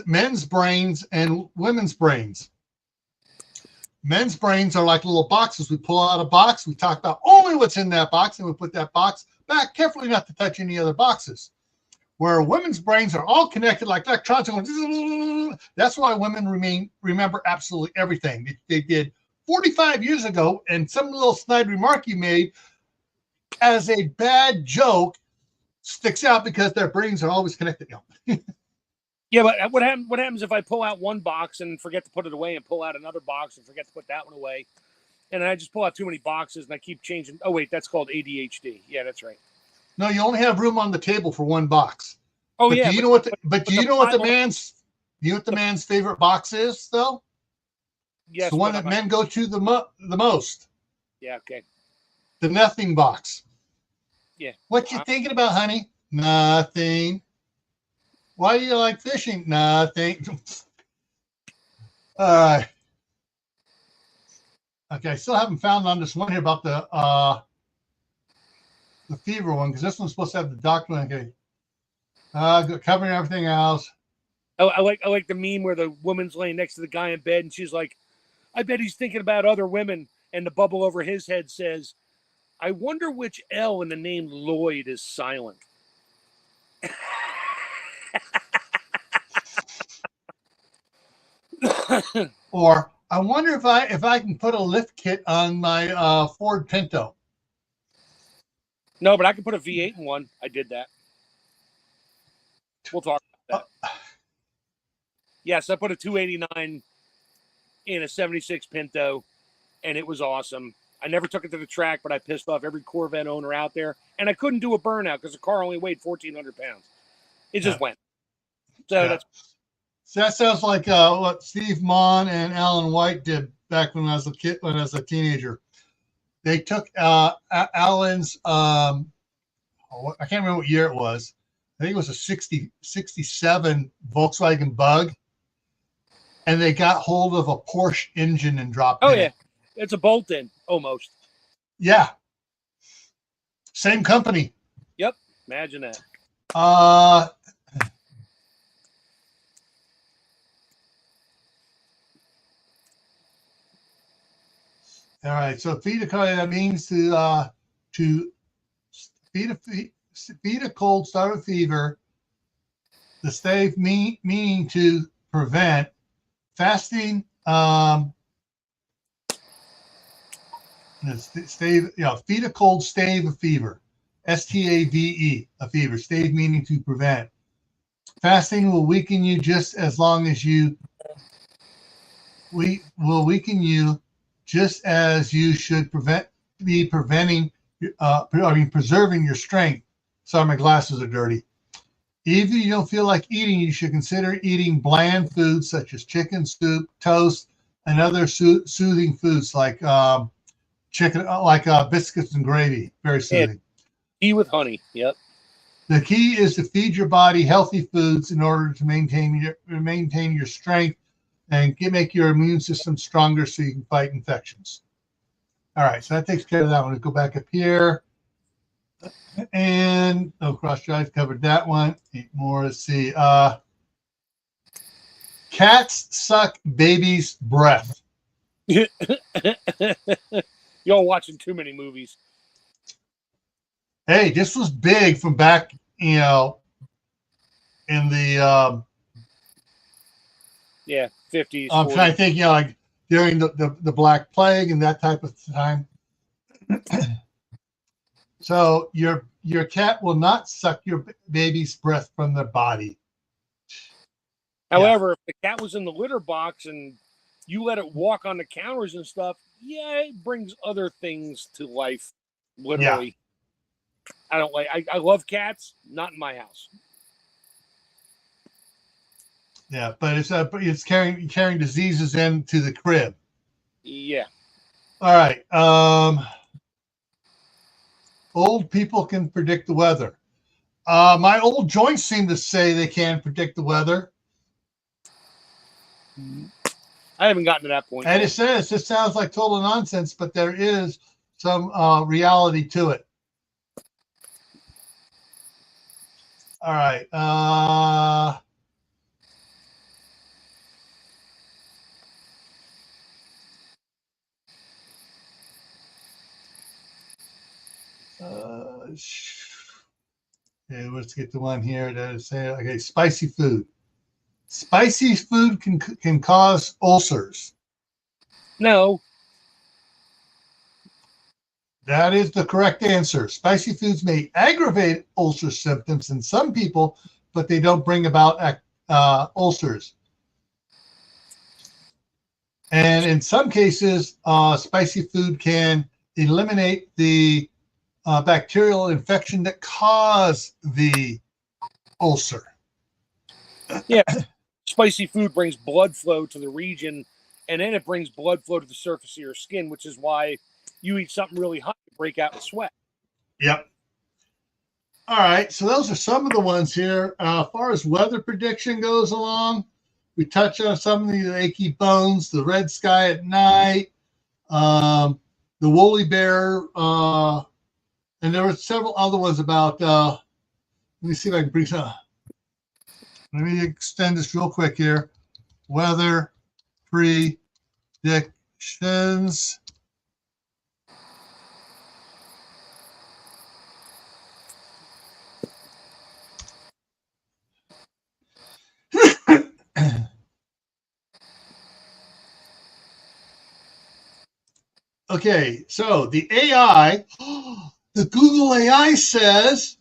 men's brains and women's brains. Men's brains are like little boxes. We pull out a box, we talk about only what's in that box, and we put that box back carefully not to touch any other boxes. Where women's brains are all connected like electrons. That's why women remember absolutely everything they did 45 years ago, and some little snide remark you made as a bad joke sticks out because their brains are always connected. Yeah, but what happens if I pull out one box and forget to put it away, and pull out another box and forget to put that one away, and I just pull out too many boxes and I keep changing? Oh wait, that's called ADHD. Yeah, that's right. No, you only have room on the table for one box. Oh but yeah. Do you know what the man's favorite box is though? Yes, the one that men go to the most. Yeah. Okay. The nothing box. Yeah. What you thinking about, honey? Nothing. Why do you like fishing? Nothing. All right. Okay, I still haven't found on this one here about the fever one, because this one's supposed to have the doctor. Okay. Covering everything else. I like the meme where the woman's laying next to the guy in bed and she's like, I bet he's thinking about other women, and the bubble over his head says, I wonder which L in the name Lloyd is silent. Or I wonder if I can put a lift kit on my Ford Pinto. No, but I can put a V8 in one. I did that. We'll talk about that. Yes, I put a 289 in a 76 Pinto, and it was awesome. I never took it to the track, but I pissed off every Corvette owner out there, and I couldn't do a burnout because the car only weighed 1,400 pounds. It just went. So that sounds like what Steve Mon and Alan White did back when I was a teenager. They took Alan's I can't remember what year it was. I think it was a 67 Volkswagen Bug, and they got hold of a Porsche engine and dropped it. Oh yeah, it's a bolt-in almost. Yeah, same company. Yep, imagine that. All right, so feed a cold, that means to feed a cold, start a fever. The stave meaning to prevent. Fasting, stave, feed a cold, stave a fever. STAVE, a fever. Stave meaning to prevent. Fasting will weaken you just as long as you just as you should preserving your strength. Sorry, my glasses are dirty. Even if you don't feel like eating, you should consider eating bland foods such as chicken, soup, toast, and other soothing foods like chicken, like biscuits and gravy. Very soothing. Tea with honey. Yep. The key is to feed your body healthy foods in order to maintain your strength and make your immune system stronger so you can fight infections. All right, so that takes care of that one. Let's go back up here. And cross drive covered that one. 8 more. Let's see. Cats suck babies' breath. Y'all watching too many movies. Hey, this was big from back, in the 50s. I'm 40s. trying to think, like during the Black Plague and that type of time. So your cat will not suck your baby's breath from their body. However, if the cat was in the litter box and you let it walk on the counters and stuff, it brings other things to life. Literally. Yeah. I don't like. I love cats, not in my house. Yeah, but it's carrying diseases into the crib. Yeah. All right. Old people can predict the weather. My old joints seem to say they can predict the weather. I haven't gotten to that point. And it sounds like total nonsense, but there is some reality to it. All right. Okay, let's get the one here that is saying, okay, spicy food. Spicy food can cause ulcers. No. That is the correct answer. Spicy foods may aggravate ulcer symptoms in some people, but they don't bring about ulcers. And in some cases, spicy food can eliminate the bacterial infection that caused the ulcer. Yeah, spicy food brings blood flow to the region, and then it brings blood flow to the surface of your skin, which is why you eat something really hot, you break out in sweat. Yep. All right, so those are some of the ones here. As far as weather prediction goes along, we touched on some of the achy bones, the red sky at night, the woolly bear, and there were several other ones about, let me see if I can bring some. Let me extend this real quick here. Weather predictions. Okay, so the AI, the Google AI says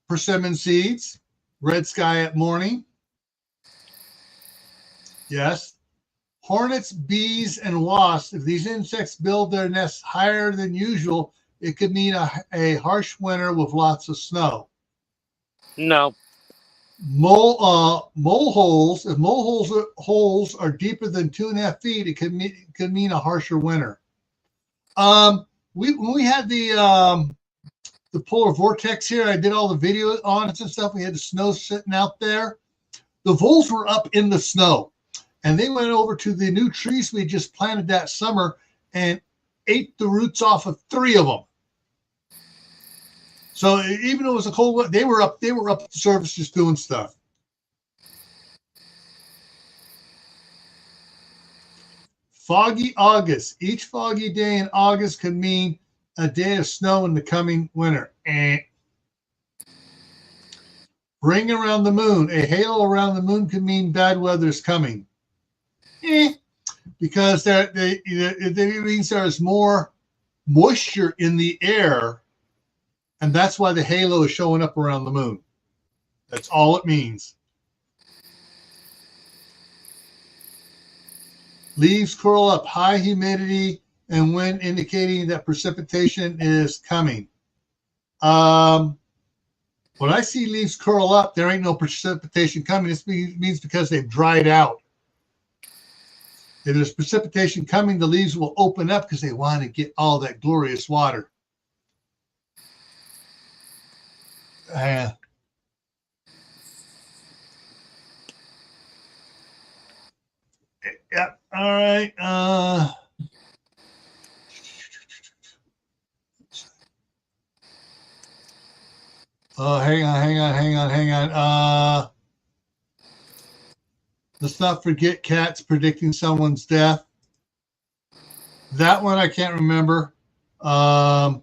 persimmon seeds, red sky at morning. Yes. Hornets, bees, and wasps, if these insects build their nests higher than usual, it could mean a harsh winter with lots of snow. No. Mole holes, if holes are deeper than 2.5 feet, it could mean a harsher winter. When we had the polar vortex here, I did all the video on it and stuff. We had the snow sitting out there. The voles were up in the snow, and they went over to the new trees we just planted that summer and ate the roots off of 3 of them. So even though it was a cold weather, they were up at the surface just doing stuff. Foggy August. Each foggy day in August could mean a day of snow in the coming winter. Ring around the moon. A halo around the moon could mean bad weather is coming. Because it means there's more moisture in the air. And that's why the halo is showing up around the moon. That's all it means. Leaves curl up, high humidity, and wind indicating that precipitation is coming. When I see leaves curl up, there ain't no precipitation coming. This means because they've dried out. If there's precipitation coming, the leaves will open up because they want to get all that glorious water. Yeah. All right. Hang on. Let's not forget cats predicting someone's death. That one I can't remember. But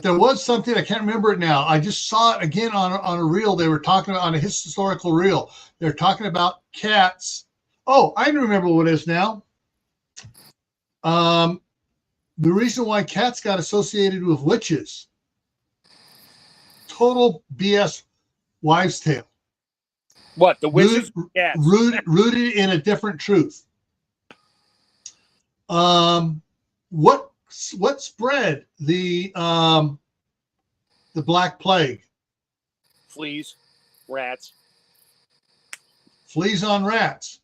there was something, I can't remember it now. I just saw it again on a reel. They were talking about on a historical reel. They're talking about cats. Oh, I remember what it is now. The reason why cats got associated with witches. Total BS wives' tale. What, the witches? Cats. Rooted in a different truth. What spread the Black Plague? Fleas, rats. Fleas on rats.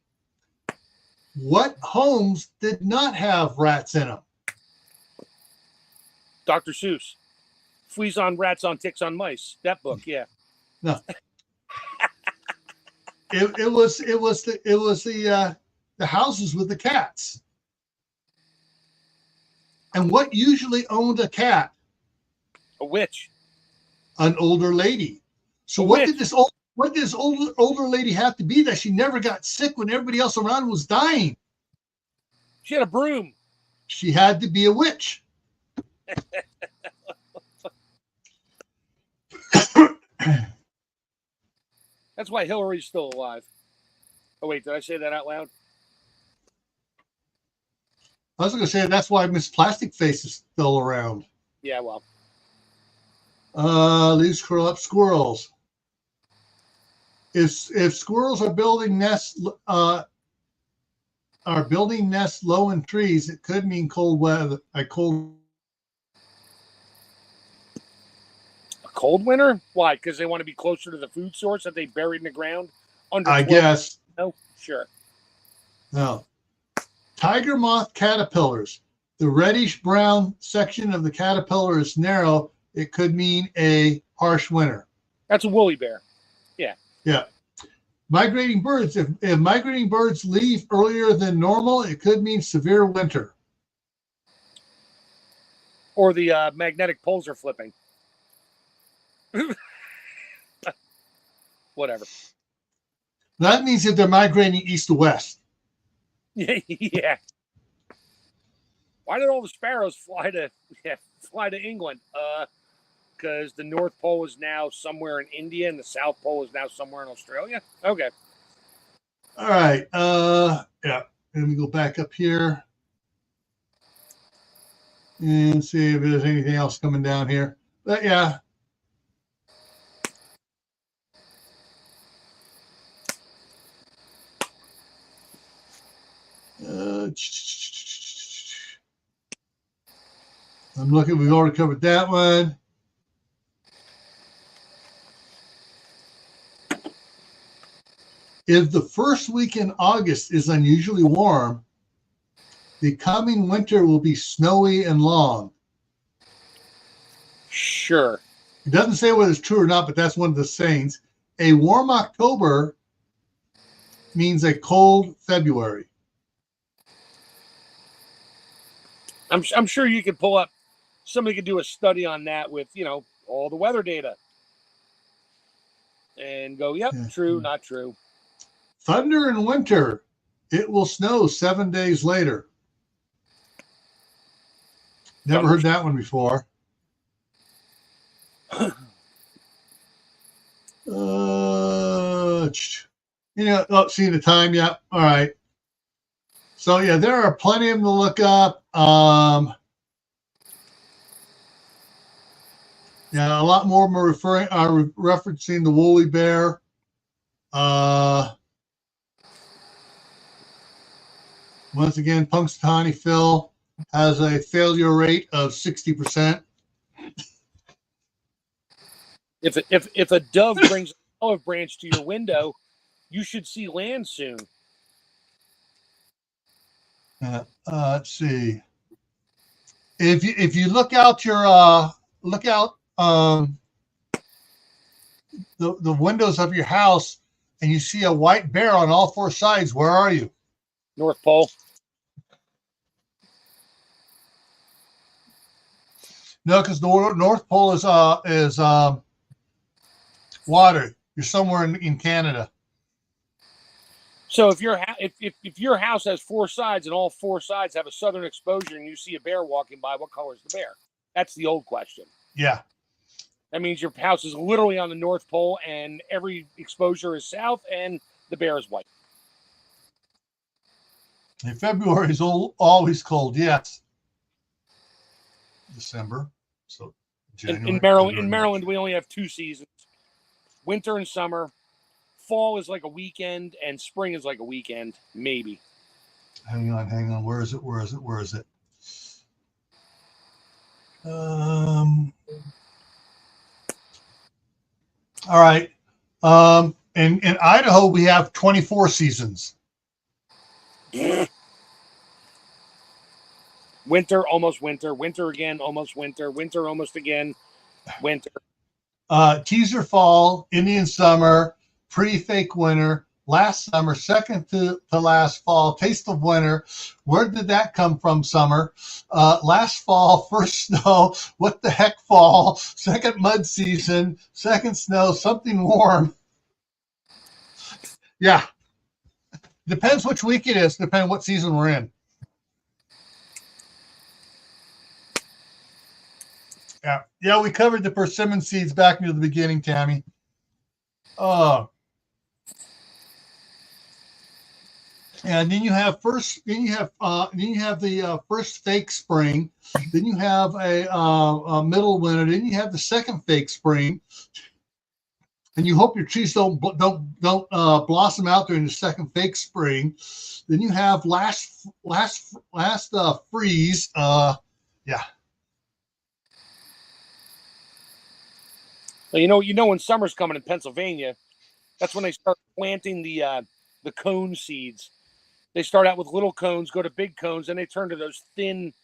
What homes did not have rats in them? Dr. Seuss. Fleas on rats on ticks on mice. That book, yeah. No. It was the houses with the cats. And what usually owned a cat? A witch. An older lady. So what did this older lady have to be that she never got sick when everybody else around was dying? She had a broom. She had to be a witch. That's why Hillary's still alive. Oh, wait, did I say that out loud? I was going to say that's why Miss Plastic Face is still around. Yeah, well. Leaves curl up squirrels. If squirrels are building nests low in trees, it could mean cold weather. A cold winter? Why? Because they want to be closer to the food source that they buried in the ground? I guess. No, sure. No. Tiger moth caterpillars. The reddish brown section of the caterpillar is narrow. It could mean a harsh winter. That's a woolly bear. Yeah. Yeah. Migrating birds. If migrating birds leave earlier than normal, it could mean severe winter. Or the magnetic poles are flipping. Whatever. That means if they're migrating east to west. Yeah. Why did all the sparrows fly to England? Because the North Pole is now somewhere in India and the South Pole is now somewhere in Australia. Okay. All right. Yeah. Let me go back up here and see if there's anything else coming down here. But yeah. I'm looking, we've already covered that one. If the first week in August is unusually warm, the coming winter will be snowy and long. Sure. It doesn't say whether it's true or not, but that's one of the sayings. A warm October means a cold February. I'm sure you could pull up, somebody could do a study on that with, all the weather data. And go, yep, yeah. True, not true. Thunder in winter. It will snow 7 days later. Never heard that one before. Seeing the time. Yeah. All right. So yeah, there are plenty of them to look up. Yeah, a lot more of them are referencing the woolly bear. Once again, Punxsutawney Phil has a failure rate of 60%. If a dove brings an olive branch to your window, you should see land soon. Let's see. if you look out your the windows of your house and you see a white bear on all four sides, where are you? North Pole. No, because the North Pole is water. You're somewhere in Canada. So if your house has four sides and all four sides have a southern exposure and you see a bear walking by, what color is the bear? That's the old question. Yeah. That means your house is literally on the North Pole and every exposure is south and the bear is white. And February is always cold. Yes. December. So January. In Maryland, we only have 2 seasons: winter and summer. Fall is like a weekend, and spring is like a weekend, maybe. Hang on. Where is it? All right. In Idaho, we have 24 seasons. Winter, almost winter. Winter again, almost winter. Winter, almost again. Winter. Teaser fall, Indian summer, pretty fake winter, last summer, second to last fall, taste of winter. Where did that come from? Summer, last fall, first snow. What the heck? Fall, second mud season, second snow, something warm. Yeah, depends which week it is. Depending what season we're in. Yeah, we covered the persimmon seeds back near the beginning, Tammy. And then you have the first fake spring. Then you have a middle winter. Then you have the second fake spring. And you hope your trees don't blossom out during the second fake spring. Then you have last freeze. Yeah. Well, you know when summer's coming in Pennsylvania, that's when they start planting the cone seeds. They start out with little cones, go to big cones, then they turn to those thin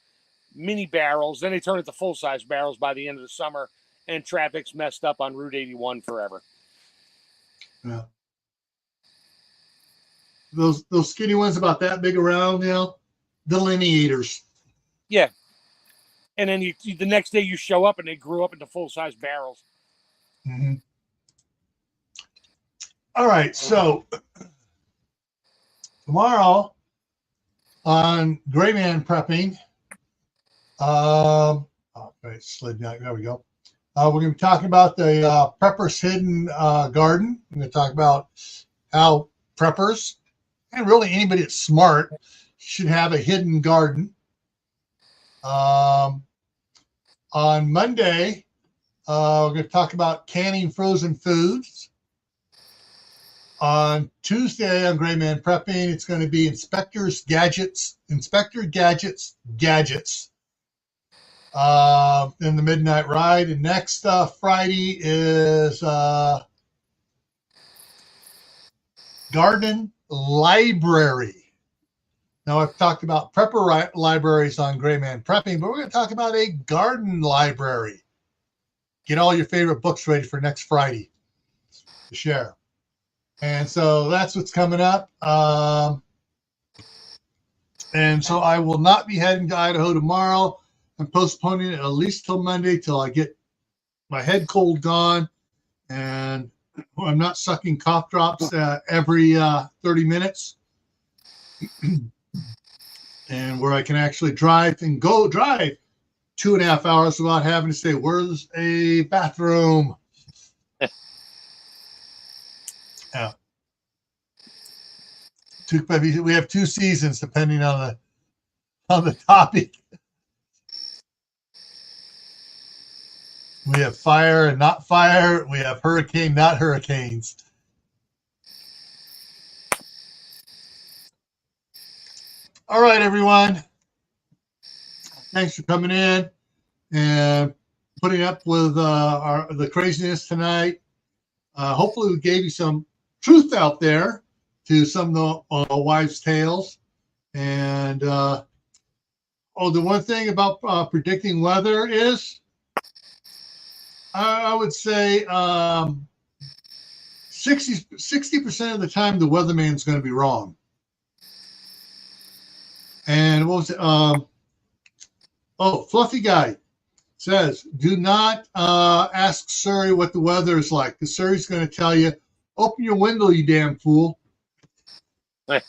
mini barrels. Then they turn into full-size barrels by the end of the summer, and traffic's messed up on Route 81 forever. Yeah. Those skinny ones about that big around, delineators. Yeah. And then the next day you show up and they grew up into full-size barrels. Mm-hmm. All right, so tomorrow on Gray Man Prepping, slid down. There we go. We're going to be talking about the Prepper's Hidden Garden. We're going to talk about how preppers, and really anybody that's smart, should have a hidden garden. On Monday, we're going to talk about canning frozen foods. On Tuesday on Gray Man Prepping, it's going to be Inspector Gadgets. In the Midnight Ride. And next Friday is Garden Library. Now, I've talked about prepper libraries on Gray Man Prepping, but we're going to talk about a garden library. Get all your favorite books ready for next Friday to share. And so that's what's coming up. And so I will not be heading to Idaho tomorrow. I'm postponing it at least till Monday till I get my head cold gone. And I'm not sucking cough drops every 30 minutes. And where I can actually drive 2.5 hours without having to say, where's a bathroom? Yeah. We have 2 seasons depending on the topic. We have fire and not fire. We have hurricane, not hurricanes. All right, everyone. Thanks for coming in and putting up with the craziness tonight. Hopefully we gave you some truth out there to some of the wives' tales. And Oh, the one thing about predicting weather is, I would say 60% of the time the weatherman's going to be wrong. And what was it? Fluffy Guy says, do not ask Surrey what the weather is like, because Surrey's going to tell you, open your window, you damn fool. Hey.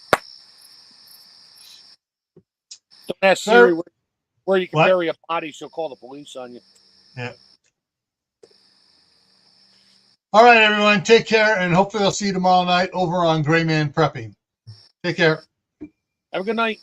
Don't ask Siri where you can bury a body. She'll call the police on you. Yeah. All right, everyone. Take care, and hopefully I'll see you tomorrow night over on Gray Man Prepping. Take care. Have a good night.